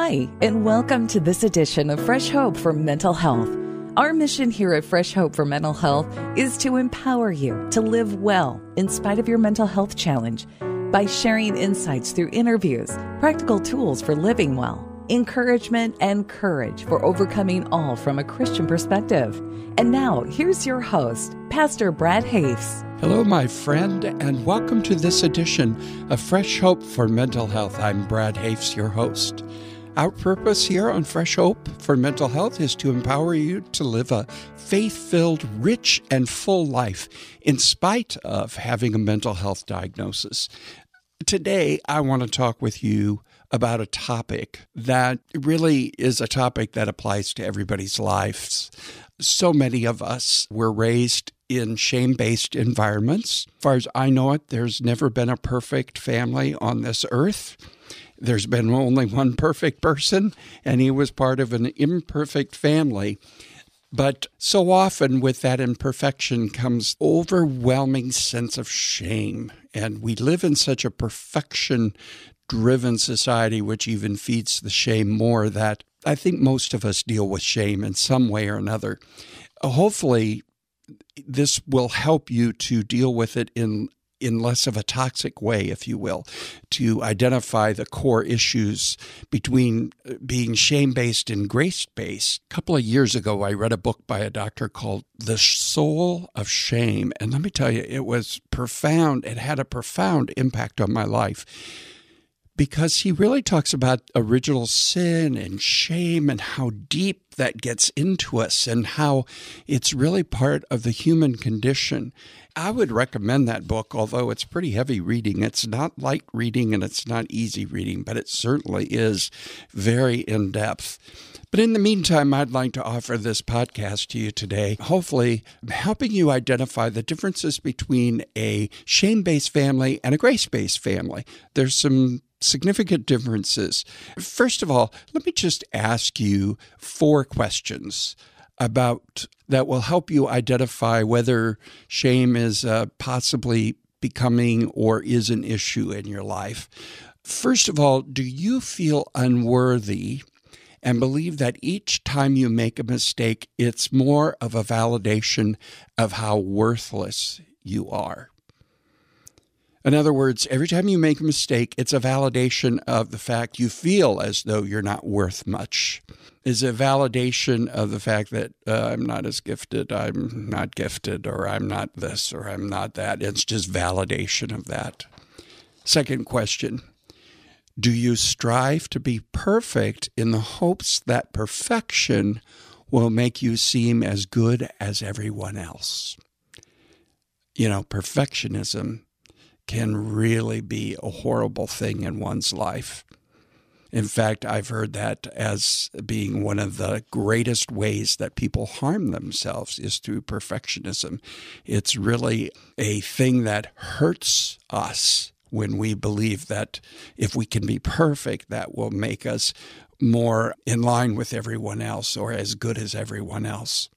Hi, and welcome to this edition of Fresh Hope for Mental Health. Our mission here at Fresh Hope for Mental Health is to empower you to live well in spite of your mental health challenge by sharing insights through interviews, practical tools for living well, encouragement, and courage for overcoming all from a Christian perspective. And now, here's your host, Pastor Brad Hafes. Hello, my friend, and welcome to this edition of Fresh Hope for Mental Health. I'm Brad Hafes, your host. Our purpose here on Fresh Hope for Mental Health is to empower you to live a faith-filled, rich, and full life in spite of having a mental health diagnosis. Today, I want to talk with you about a topic that really is a topic that applies to everybody's lives. So many of us were raised in shame-based environments. As far as I know it, there's never been a perfect family on this earth. There's been only one perfect person, and he was part of an imperfect family. But so often with that imperfection comes overwhelming sense of shame. And we live in such a perfection-driven society, which even feeds the shame more, that I think most of us deal with shame in some way or another. Hopefully, this will help you to deal with it in less of a toxic way, if you will, to identify the core issues between being shame-based and grace-based. A couple of years ago, I read a book by a doctor called The Soul of Shame. And let me tell you, it was profound. It had a profound impact on my life, because he really talks about original sin and shame and how deep that gets into us and how it's really part of the human condition. I would recommend that book, although it's pretty heavy reading. It's not light reading and it's not easy reading, but it certainly is very in-depth. But in the meantime, I'd like to offer this podcast to you today, hopefully helping you identify the differences between a shame-based family and a grace-based family. There's some significant differences. First of all, let me just ask you 4 questions about that will help you identify whether shame is possibly becoming or is an issue in your life. First of all, do you feel unworthy and believe that each time you make a mistake, it's more of a validation of how worthless you are? In other words, every time you make a mistake, it's a validation of the fact you feel as though you're not worth much. Is a validation of the fact that I'm not as gifted, I'm not gifted, or I'm not this, or I'm not that. It's just validation of that. Second question, do you strive to be perfect in the hopes that perfection will make you seem as good as everyone else? You know, perfectionism can really be a horrible thing in one's life. In fact, I've heard that as being one of the greatest ways that people harm themselves is through perfectionism. It's really a thing that hurts us when we believe that if we can be perfect, that will make us more in line with everyone else or as good as everyone else.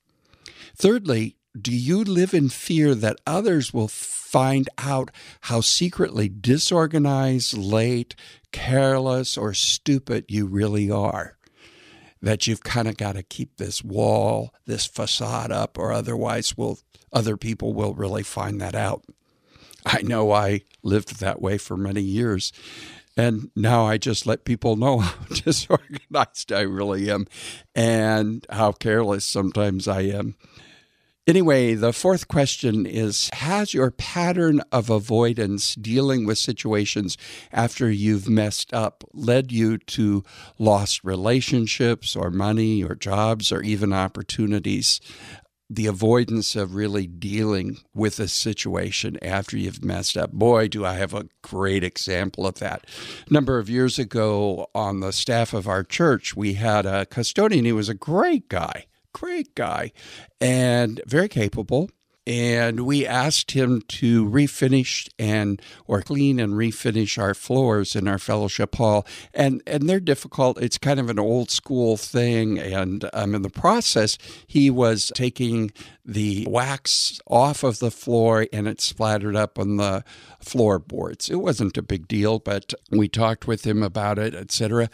Thirdly, do you live in fear that others will find out how secretly disorganized, late, careless, or stupid you really are? That you've kind of got to keep this wall, this facade up, or otherwise other people will really find that out. I know I lived that way for many years, and now I just let people know how disorganized I really am and how careless sometimes I am. Anyway, the 4th question is, has your pattern of avoidance dealing with situations after you've messed up led you to lost relationships or money or jobs or even opportunities? The avoidance of really dealing with a situation after you've messed up. Boy, do I have a great example of that. A number of years ago on the staff of our church, we had a custodian. He was a great guy and very capable. And we asked him to refinish or clean and refinish our floors in our fellowship hall. And they're difficult. It's kind of an old school thing. And in the process, he was taking the wax off of the floor and it splattered up on the floorboards. It wasn't a big deal, but we talked with him about it, etc.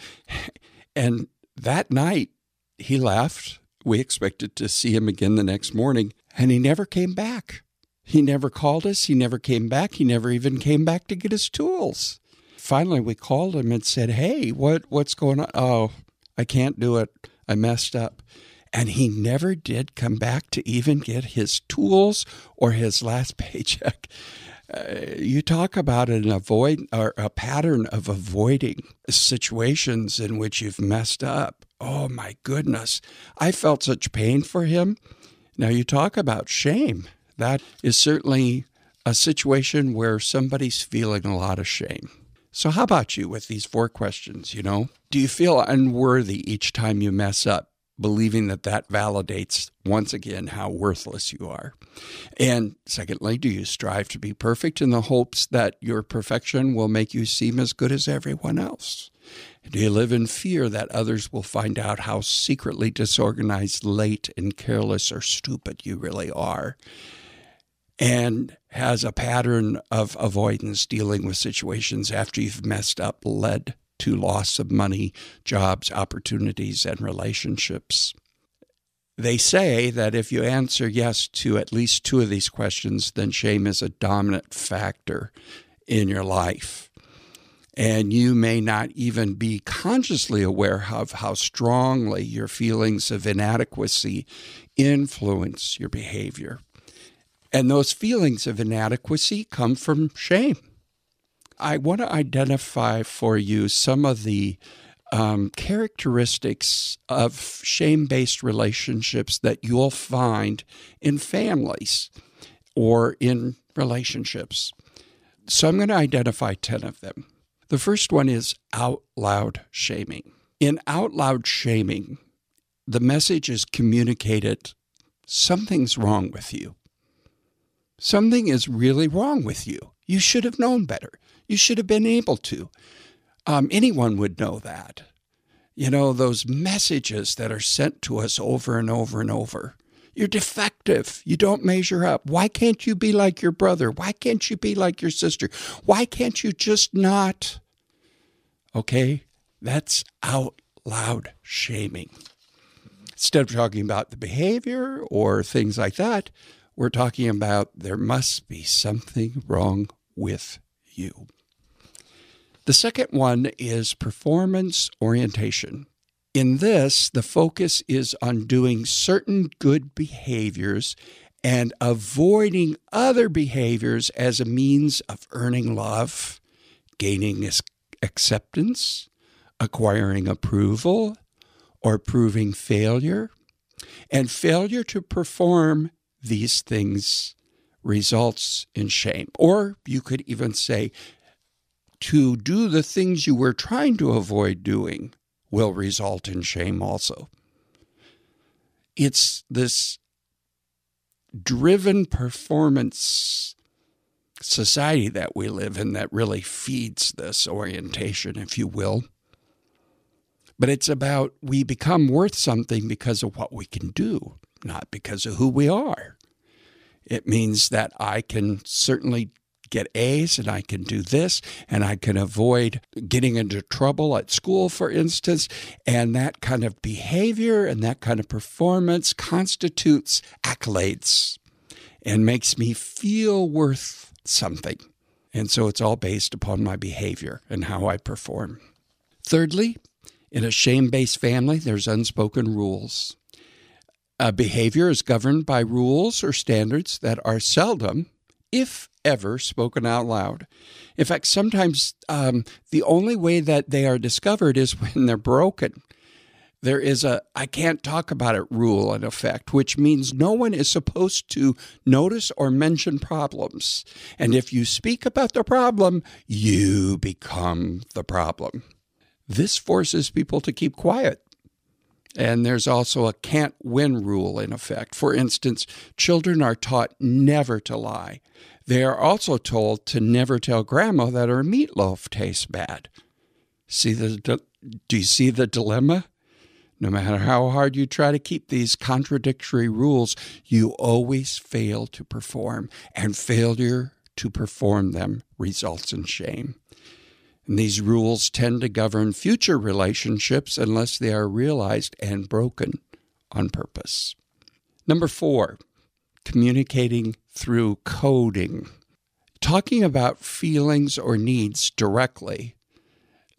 And that night, he left. We expected to see him again the next morning, and he never came back. He never called us. He never came back. He never even came back to get his tools. Finally, we called him and said, hey, what's going on? Oh, I can't do it. I messed up. And he never did come back to even get his tools or his last paycheck. You talk about a pattern of avoiding situations in which you've messed up. Oh, my goodness. I felt such pain for him. Now, you talk about shame. That is certainly a situation where somebody's feeling a lot of shame. So how about you with these 4 questions, Do you feel unworthy each time you mess up, believing that validates, once again, how worthless you are? And secondly, do you strive to be perfect in the hopes that your perfection will make you seem as good as everyone else? Do you live in fear that others will find out how secretly disorganized, late, and careless or stupid you really are? And has a pattern of avoidance dealing with situations after you've messed up led to loss of money, jobs, opportunities, and relationships? They say that if you answer yes to at least 2 of these questions, then shame is a dominant factor in your life. And you may not even be consciously aware of how strongly your feelings of inadequacy influence your behavior. And those feelings of inadequacy come from shame. I want to identify for you some of the characteristics of shame-based relationships that you'll find in families or in relationships. So I'm going to identify 10 of them. The first one is out loud shaming. In out loud shaming, the message is communicated, something's wrong with you. Something is really wrong with you. You should have known better. You should have been able to. Anyone would know that. Those messages that are sent to us over and over and over. You're defective. You don't measure up. Why can't you be like your brother? Why can't you be like your sister? Why can't you just not? Okay, that's out loud shaming. Instead of talking about the behavior or things like that, we're talking about there must be something wrong with you. The second one is performance orientation. In this, the focus is on doing certain good behaviors and avoiding other behaviors as a means of earning love, gaining acceptance, acquiring approval, or proving failure. And failure to perform these things results in shame. Or you could even say, to do the things you were trying to avoid doing will result in shame also. It's this driven performance society that we live in that really feeds this orientation, if you will. But it's about we become worth something because of what we can do, not because of who we are. It means that I can certainly get A's and I can do this and I can avoid getting into trouble at school, for instance. And that kind of behavior and that kind of performance constitutes accolades and makes me feel worth something. And so it's all based upon my behavior and how I perform. Thirdly, in a shame-based family, there's unspoken rules. Behavior is governed by rules or standards that are seldom, if ever, spoken out loud. In fact, sometimes the only way that they are discovered is when they're broken. There is a I can't talk about it rule in effect, which means no one is supposed to notice or mention problems. And if you speak about the problem, you become the problem. This forces people to keep quiet. And there's also a can't win rule in effect. For instance, children are taught never to lie. They are also told to never tell grandma that her meatloaf tastes bad. Do you see the dilemma? No matter how hard you try to keep these contradictory rules, you always fail to perform, and failure to perform them results in shame. And these rules tend to govern future relationships unless they are realized and broken on purpose. Number 4, communicating through coding. Talking about feelings or needs directly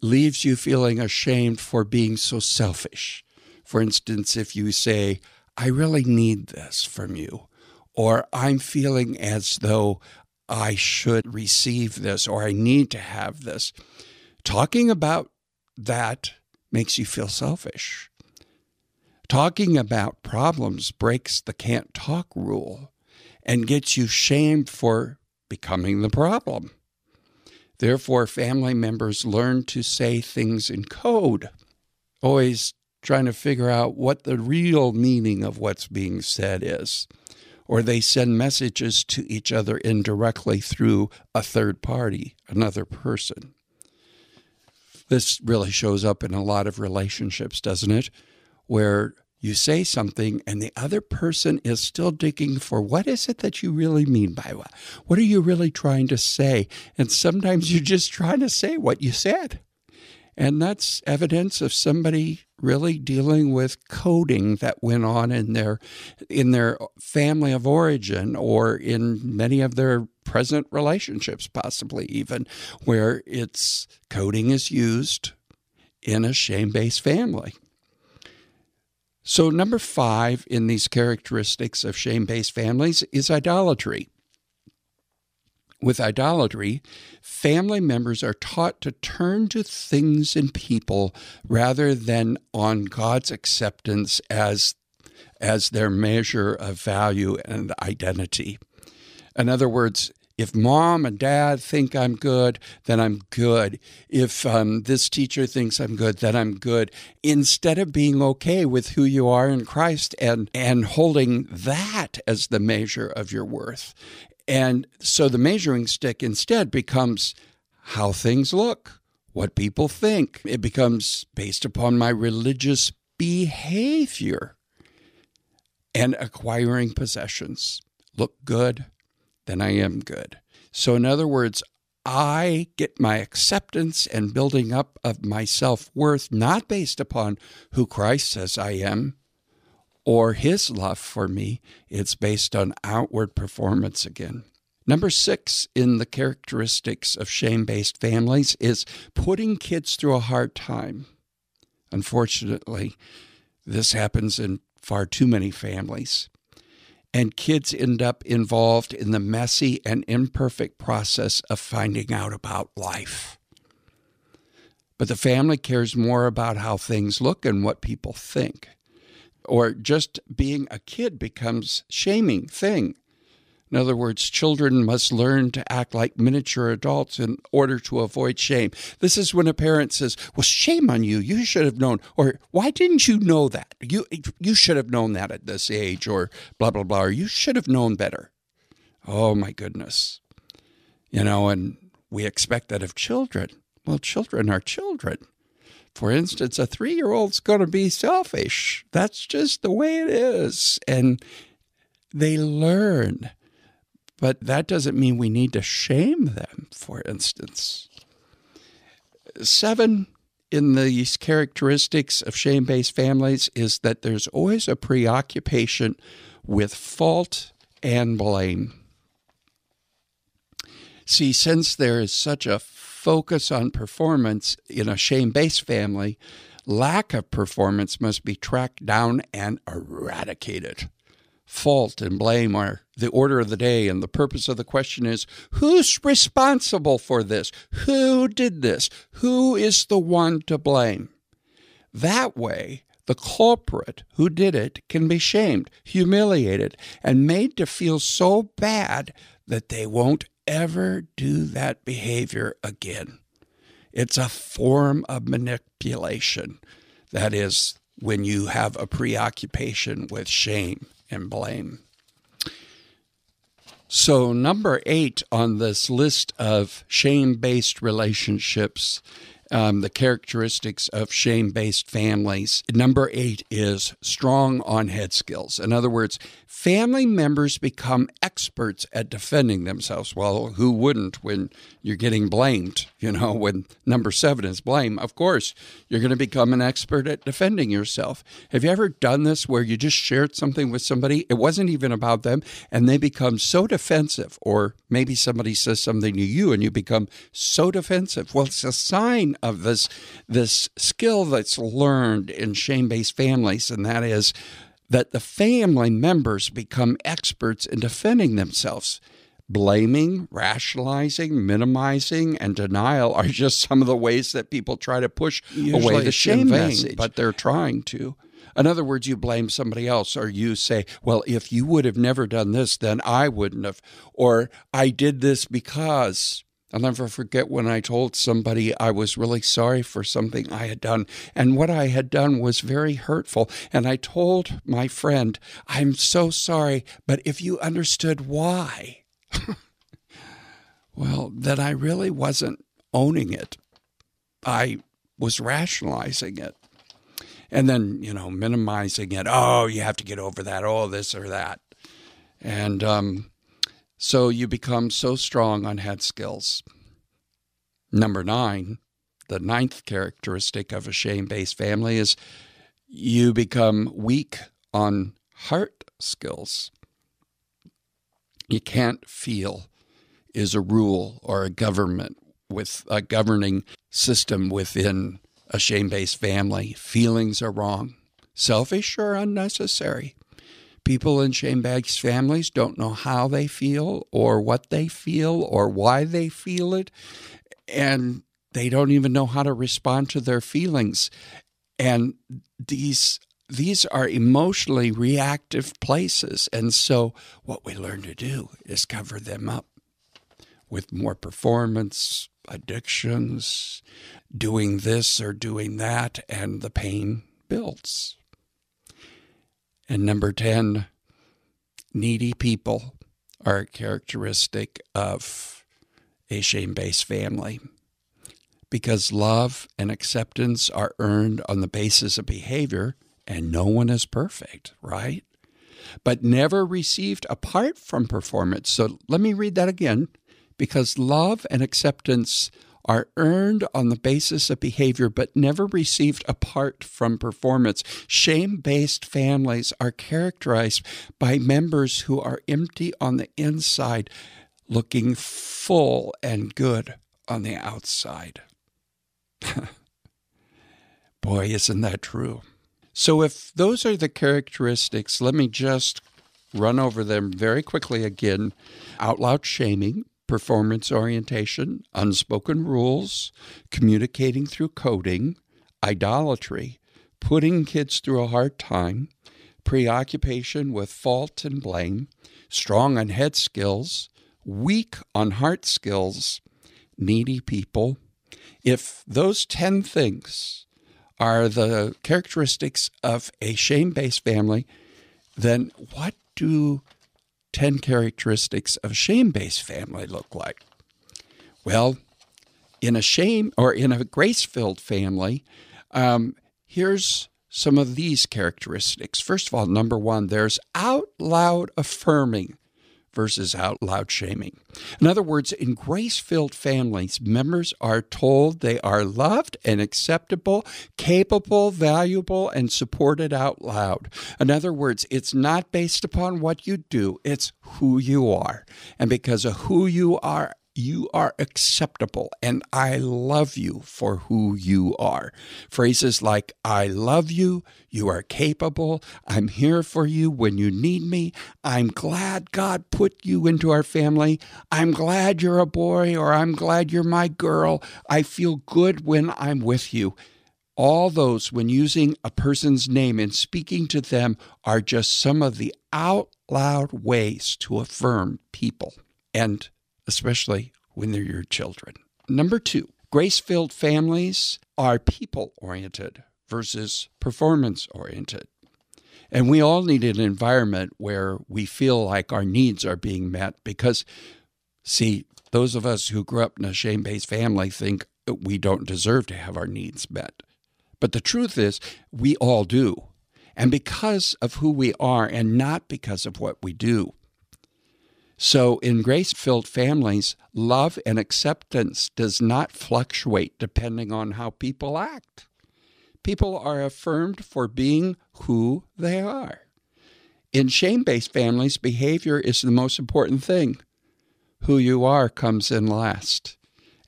leaves you feeling ashamed for being so selfish. For instance, if you say, I really need this from you, or I'm feeling as though I should receive this, or I need to have this. Talking about that makes you feel selfish. Talking about problems breaks the can't talk rule and gets you shamed for becoming the problem. Therefore, family members learn to say things in code, always trying to figure out what the real meaning of what's being said is. Or they send messages to each other indirectly through a third party, another person. This really shows up in a lot of relationships, doesn't it? Where you say something and the other person is still digging for what is it that you really mean by what? What are you really trying to say? And sometimes you're just trying to say what you said. And that's evidence of somebody really dealing with coding that went on in their family of origin or in many of their present relationships, possibly even, where it's coding is used in a shame-based family. So number 5 in these characteristics of shame-based families is idolatry. With idolatry, family members are taught to turn to things and people rather than on God's acceptance as their measure of value and identity. In other words, if mom and dad think I'm good, then I'm good. If this teacher thinks I'm good, then I'm good. Instead of being okay with who you are in Christ and holding that as the measure of your worth. And so the measuring stick instead becomes how things look, what people think. It becomes based upon my religious behavior and acquiring possessions. Look good, then I am good. So in other words, I get my acceptance and building up of my self-worth not based upon who Christ says I am, or his love for me. It's based on outward performance again. Number 6 in the characteristics of shame-based families is putting kids through a hard time. Unfortunately, this happens in far too many families. And kids end up involved in the messy and imperfect process of finding out about life. But the family cares more about how things look and what people think. Or just being a kid becomes a shaming thing. In other words, children must learn to act like miniature adults in order to avoid shame. This is when a parent says, well, shame on you. You should have known. Or why didn't you know that? You should have known that at this age, or blah, blah, blah. Or you should have known better. Oh, my goodness. And we expect that of children. Well, children are children. For instance, a 3-year-old's going to be selfish. That's just the way it is. And they learn. But that doesn't mean we need to shame them, for instance. 7 in these characteristics of shame-based families is that there's always a preoccupation with fault and blame. See, since there is such a focus on performance in a shame-based family, lack of performance must be tracked down and eradicated. Fault and blame are the order of the day, and the purpose of the question is, who's responsible for this? Who did this? Who is the one to blame? That way, the culprit who did it can be shamed, humiliated, and made to feel so bad that they won't ever do that behavior again. It's a form of manipulation. That is, when you have a preoccupation with shame and blame. So number 8 on this list of shame-based relationships the characteristics of shame-based families. Number 8 is strong on head skills. In other words, family members become experts at defending themselves. Well, who wouldn't when you're getting blamed? When number 7 is blame, of course, you're going to become an expert at defending yourself. Have you ever done this where you just shared something with somebody? It wasn't even about them, and they become so defensive, or maybe somebody says something to you and you become so defensive. Well, it's a sign of this skill that's learned in shame-based families, and that is that the family members become experts in defending themselves. Blaming, rationalizing, minimizing, and denial are just some of the ways that people try to push away the shame message. But they're trying to. In other words, you blame somebody else, or you say, well, if you would have never done this, then I wouldn't have. Or I did this because. I'll never forget when I told somebody I was really sorry for something I had done, and what I had done was very hurtful. And I told my friend, I'm so sorry, but if you understood why, well, then I really wasn't owning it. I was rationalizing it. And then, minimizing it. Oh, you have to get over that. Oh, this or that. And so you become so strong on head skills. Number 9, the 9th characteristic of a shame-based family is you become weak on heart skills. You can't feel is a rule or a government with a governing system within a shame-based family. Feelings are wrong, selfish or unnecessary. People in shame-based families don't know how they feel or what they feel or why they feel it, and they don't even know how to respond to their feelings. And these are emotionally reactive places, and so what we learn to do is cover them up with more performance, addictions, doing this or doing that, and the pain builds. And number 10, needy people are a characteristic of a shame-based family, because love and acceptance are earned on the basis of behavior, and no one is perfect, right? But never received apart from performance. So let me read that again. Because love and acceptance are earned on the basis of behavior, but never received apart from performance. Shame-based families are characterized by members who are empty on the inside, looking full and good on the outside. Boy, isn't that true? So if those are the characteristics, let me just run over them very quickly again. Out loud shaming, performance orientation, unspoken rules, communicating through coding, idolatry, putting kids through a hard time, preoccupation with fault and blame, strong on head skills, weak on heart skills, needy people. If those 10 things are the characteristics of a shame-based family, then what do 10 characteristics of a shame-based family look like? Well, in a shame or in a grace-filled family, here's some of these characteristics. First of all, number 1, there's out loud affirming versus out loud shaming. In other words, in grace-filled families, members are told they are loved and acceptable, capable, valuable, and supported out loud. In other words, it's not based upon what you do, it's who you are. And because of who you are acceptable, and I love you for who you are. Phrases like, I love you, you are capable, I'm here for you when you need me, I'm glad God put you into our family, I'm glad you're a boy, or I'm glad you're my girl, I feel good when I'm with you. All those, when using a person's name and speaking to them, are just some of the out loud ways to affirm people, and especially when they're your children. Number 2, grace-filled families are people-oriented versus performance-oriented. And we all need an environment where we feel like our needs are being met because, see, those of us who grew up in a shame-based family think we don't deserve to have our needs met. But the truth is, we all do. And because of who we are and not because of what we do. So in grace-filled families, love and acceptance does not fluctuate depending on how people act. People are affirmed for being who they are. In shame-based families, behavior is the most important thing. Who you are comes in last.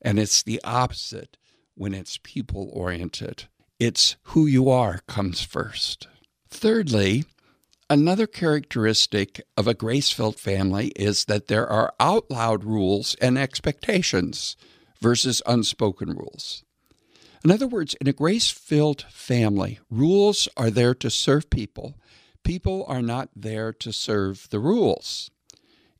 And it's the opposite when it's people-oriented. It's who you are comes first. Thirdly, another characteristic of a grace-filled family is that there are out loud rules and expectations versus unspoken rules. In other words, in a grace-filled family, rules are there to serve people. People are not there to serve the rules.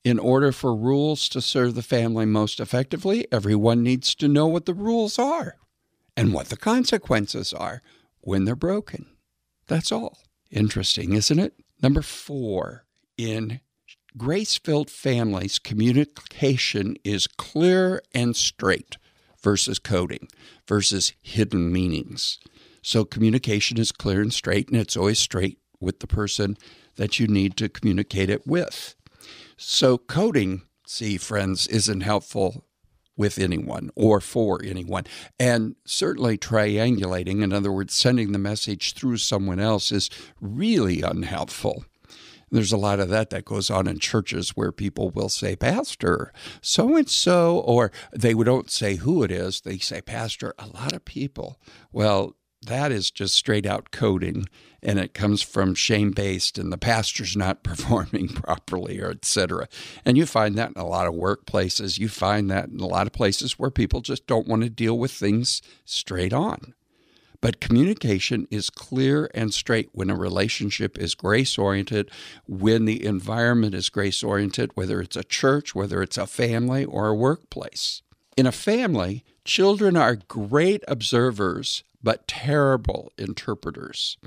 In order for rules to serve the family most effectively, everyone needs to know what the rules are and what the consequences are when they're broken. That's all. Interesting, isn't it? Number 4, in grace-filled families, communication is clear and straight versus coding, versus hidden meanings. So communication is clear and straight, and it's always straight with the person that you need to communicate it with. So coding, see, friends, isn't helpful with anyone or for anyone. And certainly triangulating, in other words, sending the message through someone else, is really unhelpful. There's a lot of that goes on in churches where people will say, Pastor, so-and-so, or they don't say who it is. They say, Pastor, a lot of people. Well, that is just straight out coding, and it comes from shame-based, and the pastor's not performing properly, or et cetera. And you find that in a lot of workplaces. You find that in a lot of places where people just don't want to deal with things straight on. But communication is clear and straight when a relationship is grace-oriented, when the environment is grace-oriented, whether it's a church, whether it's a family, or a workplace. In a family, children are great observers, but terrible interpreters.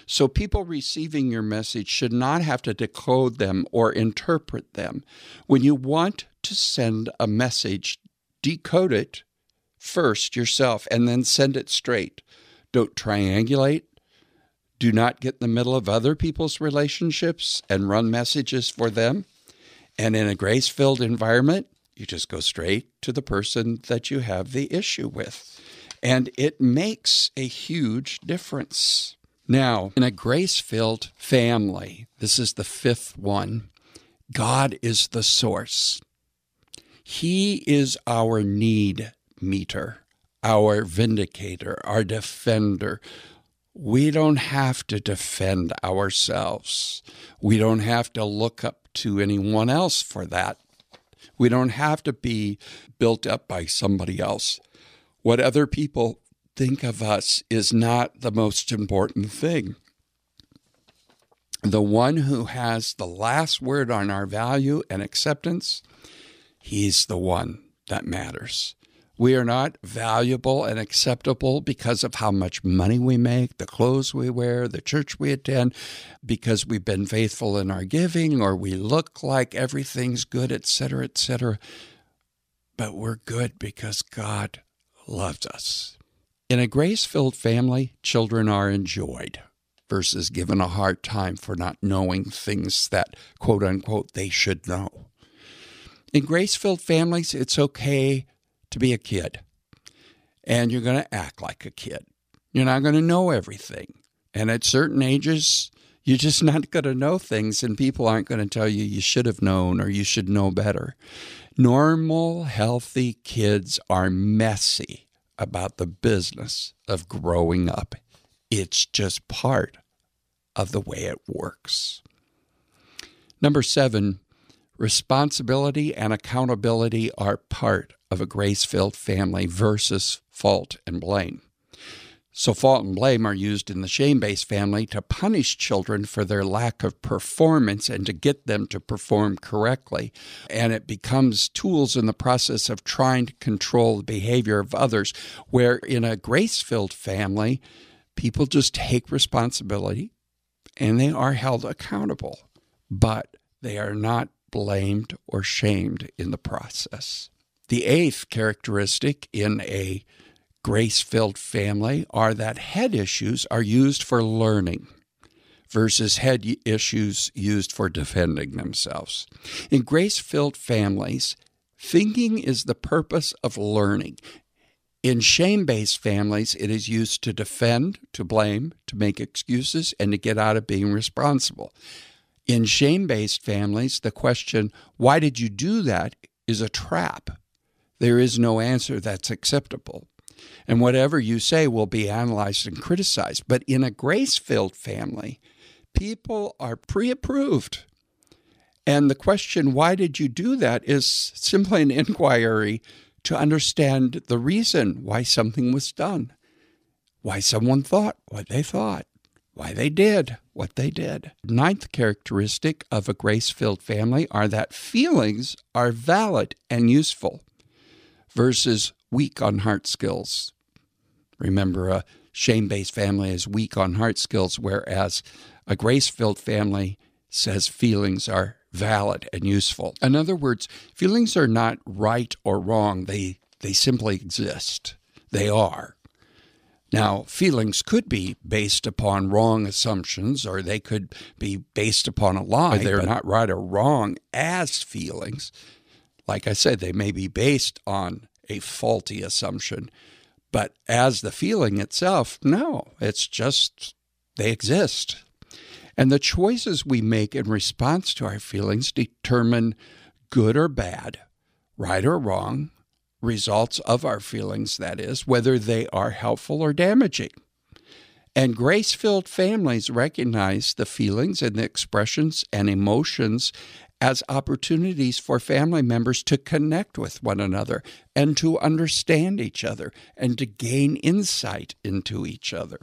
So people receiving your message should not have to decode them or interpret them. When you want to send a message, decode it first yourself and then send it straight. Don't triangulate. Do not get in the middle of other people's relationships and run messages for them. And in a grace-filled environment, you just go straight to the person that you have the issue with. And it makes a huge difference. Now, in a grace-filled family, this is the 5th one, God is the source. He is our need meter, our vindicator, our defender. We don't have to defend ourselves. We don't have to look up to anyone else for that. We don't have to be built up by somebody else. What other people think of us is not the most important thing. The one who has the last word on our value and acceptance, he's the one that matters. We are not valuable and acceptable because of how much money we make, the clothes we wear, the church we attend, because we've been faithful in our giving, or we look like everything's good, etc., etc. But we're good because God loves us. In a grace-filled family, children are enjoyed versus given a hard time for not knowing things that, quote unquote, they should know. In grace-filled families, it's okay to be a kid, and you're going to act like a kid. You're not going to know everything. And at certain ages, you're just not going to know things, and people aren't going to tell you you should have known or you should know better. Normal, healthy kids are messy about the business of growing up. It's just part of the way it works. Number 7, responsibility and accountability are part of a grace-filled family versus fault and blame. So fault and blame are used in the shame-based family to punish children for their lack of performance and to get them to perform correctly. And it becomes tools in the process of trying to control the behavior of others, where in a grace-filled family, people just take responsibility and they are held accountable, but they are not blamed or shamed in the process. The 8th characteristic in a grace-filled family are that head issues are used for learning versus head issues used for defending themselves. In grace-filled families, thinking is the purpose of learning. In shame-based families, it is used to defend, to blame, to make excuses, and to get out of being responsible. In shame-based families, the question, why did you do that, is a trap. There is no answer that's acceptable. And whatever you say will be analyzed and criticized. But in a grace-filled family, people are pre-approved. And the question, why did you do that, is simply an inquiry to understand the reason why something was done, why someone thought what they thought, why they did what they did. Ninth characteristic of a grace-filled family are that feelings are valid and useful versus weak on heart skills. Remember, a shame-based family is weak on heart skills, whereas a grace-filled family says feelings are valid and useful. In other words, feelings are not right or wrong. They simply exist. They are. Now, feelings could be based upon wrong assumptions, or they could be based upon a lie. They're not right or wrong as feelings. Like I said, they may be based on a faulty assumption, but as the feeling itself, no, it's just they exist. And the choices we make in response to our feelings determine good or bad, right or wrong, results of our feelings, that is, whether they are helpful or damaging. And grace-filled families recognize the feelings and the expressions and emotions as opportunities for family members to connect with one another and to understand each other and to gain insight into each other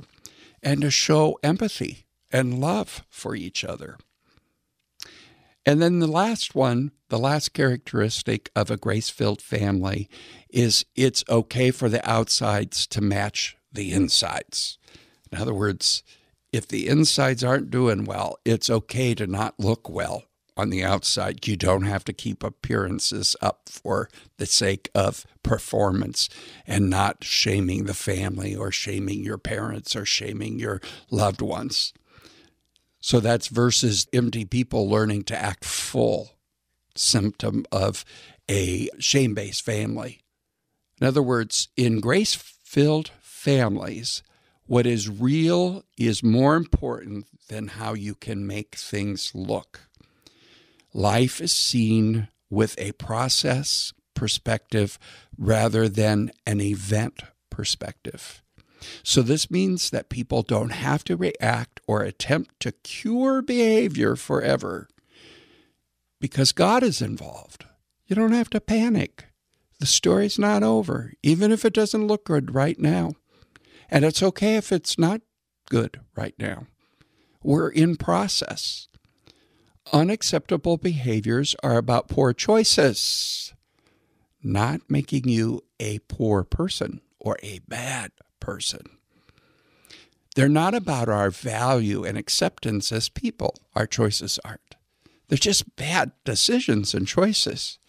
and to show empathy and love for each other. And then the last characteristic of a grace-filled family is it's okay for the outsides to match the insides. In other words, if the insides aren't doing well, it's okay to not look well on the outside. You don't have to keep appearances up for the sake of performance and not shaming the family or shaming your parents or shaming your loved ones. So that's versus empty people learning to act full, symptom of a shame-based family. In other words, in grace-filled families, what is real is more important than how you can make things look. Life is seen with a process perspective rather than an event perspective. So this means that people don't have to react or attempt to cure behavior forever because God is involved. You don't have to panic. The story's not over, even if it doesn't look good right now. And it's okay if it's not good right now. We're in process. Unacceptable behaviors are about poor choices, not making you a poor person or a bad person. They're not about our value and acceptance as people. Our choices aren't. They're just bad decisions and choices.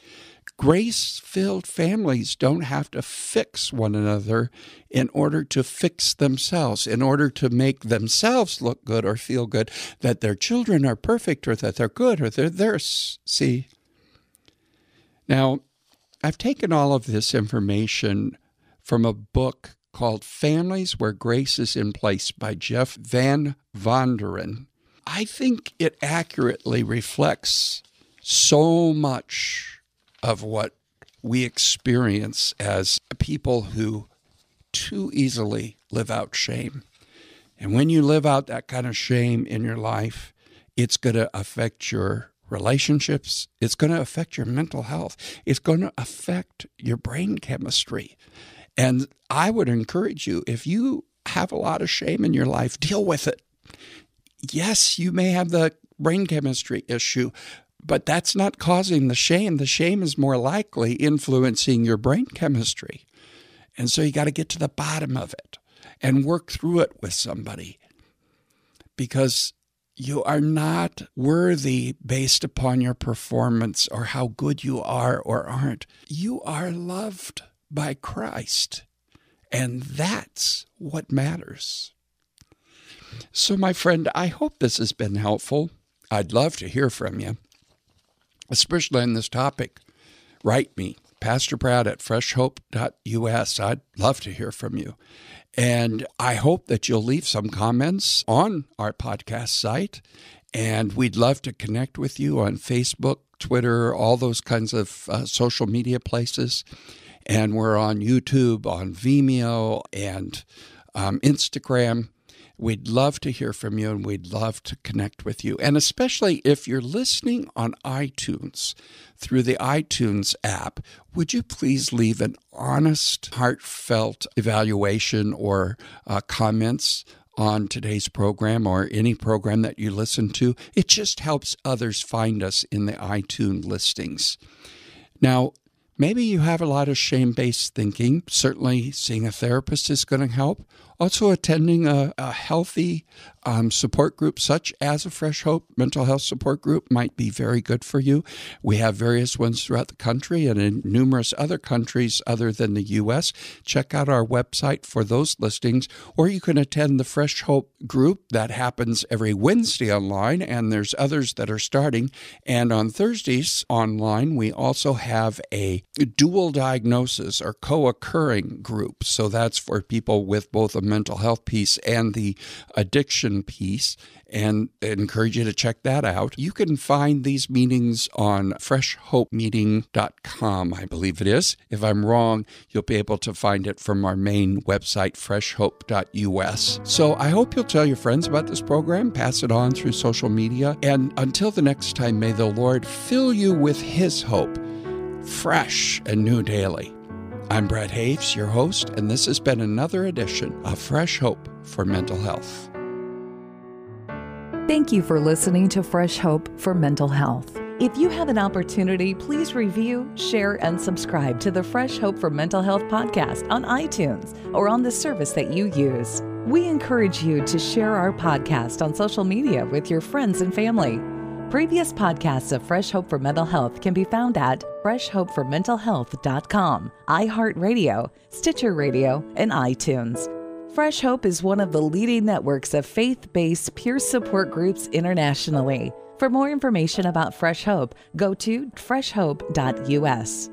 Grace-filled families don't have to fix one another in order to fix themselves, in order to make themselves look good or feel good, that their children are perfect or that they're good or they're theirs. See? Now, I've taken all of this information from a book called Families Where Grace is in Place by Jeff Van Vonderen. I think it accurately reflects so much of what we experience as people who too easily live out shame. And when you live out that kind of shame in your life, it's going to affect your relationships. It's going to affect your mental health. It's going to affect your brain chemistry. And I would encourage you, if you have a lot of shame in your life, deal with it. Yes, you may have the brain chemistry issue, but that's not causing the shame. The shame is more likely influencing your brain chemistry. And so you got to get to the bottom of it and work through it with somebody, because you are not worthy based upon your performance or how good you are or aren't. You are loved by Christ, And that's what matters. So, my friend, I hope this has been helpful. I'd love to hear from you, especially on this topic. Write me, Pastor Brad at freshhope.us. I'd love to hear from you. And I hope that you'll leave some comments on our podcast site. And we'd love to connect with you on Facebook, Twitter, all those kinds of social media places. And we're on YouTube, on Vimeo, and Instagram. We'd love to hear from you, and we'd love to connect with you. And especially if you're listening on iTunes, through the iTunes app, would you please leave an honest, heartfelt evaluation or comments on today's program or any program that you listen to? It just helps others find us in the iTunes listings. Now, maybe you have a lot of shame-based thinking. Certainly, seeing a therapist is going to help. Also, attending a healthy support group such as a Fresh Hope mental health support group might be very good for you. We have various ones throughout the country and in numerous other countries other than the U.S. Check out our website for those listings, or you can attend the Fresh Hope group that happens every Wednesday online, and there's others that are starting. And on Thursdays online, we also have a dual diagnosis or co-occurring group. So that's for people with both a mental health piece and the addiction piece, and I encourage you to check that out. You can find these meetings on freshhopemeeting.com, I believe it is. If I'm wrong, you'll be able to find it from our main website, freshhope.us. So I hope you'll tell your friends about this program, pass it on through social media, and until the next time, may the Lord fill you with His hope, fresh and new daily. I'm Brad Haves, your host, and this has been another edition of Fresh Hope for Mental Health. Thank you for listening to Fresh Hope for Mental Health. If you have an opportunity, please review, share, and subscribe to the Fresh Hope for Mental Health podcast on iTunes or on the service that you use. We encourage you to share our podcast on social media with your friends and family. Previous podcasts of Fresh Hope for Mental Health can be found at freshhopeformentalhealth.com, iHeartRadio, Stitcher Radio, and iTunes. Fresh Hope is one of the leading networks of faith-based peer support groups internationally. For more information about Fresh Hope, go to freshhope.us.